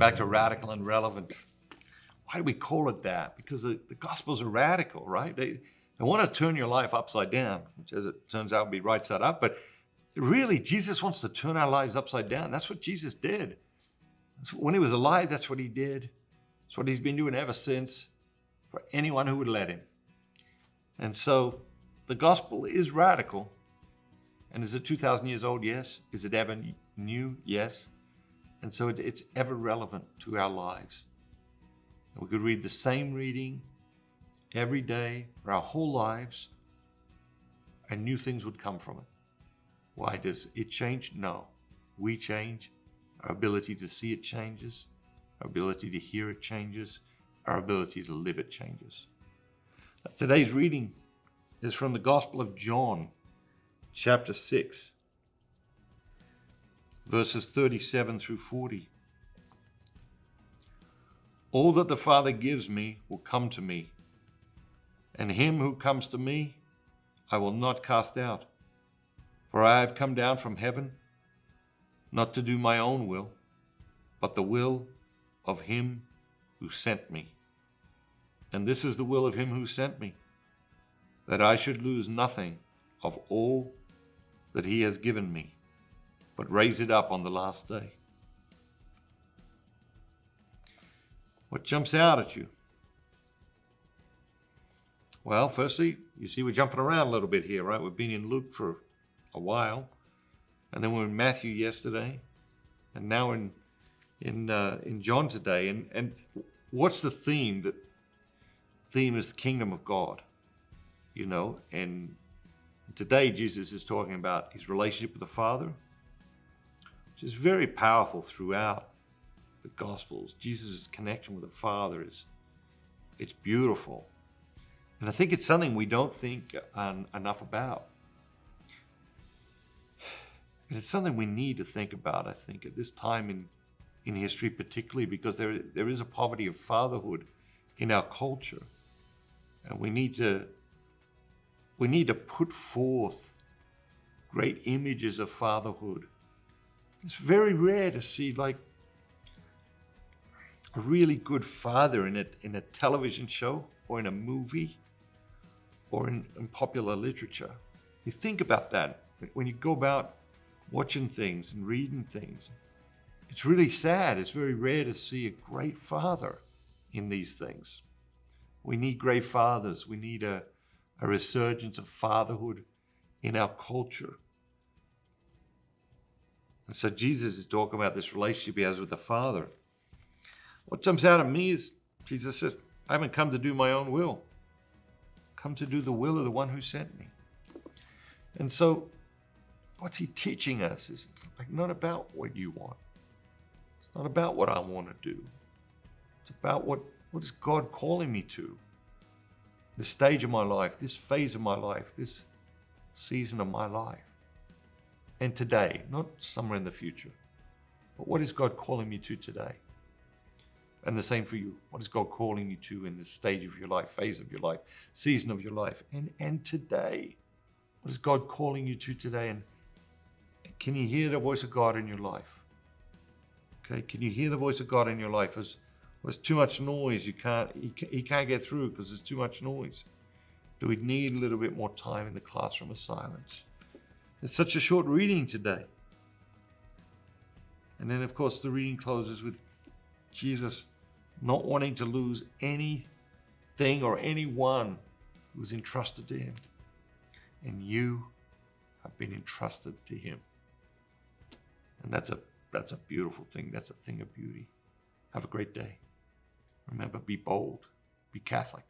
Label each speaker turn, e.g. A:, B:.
A: back to radical and relevant. Why do we call it that? Because the Gospels are radical, right? They want to turn your life upside down, which as it turns out will be right side up. But really, Jesus wants to turn our lives upside down. That's what Jesus did. When he was alive, that's what he did. That's what he's been doing ever since for anyone who would let him. And so the gospel is radical. And is it 2,000 years old? Yes. Is it ever new? Yes. And so it's ever relevant to our lives. And we could read the same reading every day for our whole lives, and new things would come from it. Why does it change? No. We change. Our ability to see it changes. Our ability to hear it changes. Our ability to live it changes. Today's reading is from the Gospel of John, chapter 6, verses 37 through 40. All that the Father gives me will come to me, and him who comes to me I will not cast out. For I have come down from heaven, not to do my own will, but the will of him who sent me. And this is the will of him who sent me, that I should lose nothing of all that he has given me, but raise it up on the last day. What jumps out at you? Well, firstly, you see we're jumping around a little bit here, right? We've been in Luke for a while, and then we're in Matthew yesterday, and now in John today. And what's the theme? The theme is the kingdom of God, you know. And today Jesus is talking about his relationship with the Father, which is very powerful throughout the Gospels. Jesus' connection with the Father it's beautiful. And I think it's something we don't think enough about. And it's something we need to think about, I think, at this time in history, particularly because there is a poverty of fatherhood in our culture. And we need to put forth great images of fatherhood. It's very rare to see like a really good father in a television show or in a movie or in popular literature. You think about that when you go about watching things and reading things. It's really sad. It's very rare to see a great father in these things. We need great fathers. We need a resurgence of fatherhood in our culture. And so Jesus is talking about this relationship he has with the Father. What jumps out at me is Jesus says, I haven't come to do my own will. I've come to do the will of the one who sent me. And so what's he teaching us is like not about what you want. It's not about what I want to do. It's about what is God calling me to? This stage of my life, this phase of my life, this season of my life. And today, not somewhere in the future, but what is God calling me to today? And the same for you. What is God calling you to in this stage of your life, phase of your life, season of your life? And today, what is God calling you to today? And can you hear the voice of God in your life? Okay, can you hear the voice of God in your life? There's too much noise. He can't get through because there's too much noise. Do we need a little bit more time in the classroom of silence? It's such a short reading today. And then, of course, the reading closes with Jesus not wanting to lose anything or anyone who's entrusted to him. And you have been entrusted to him. And that's a beautiful thing. That's a thing of beauty. Have a great day. Remember, be bold, be Catholic.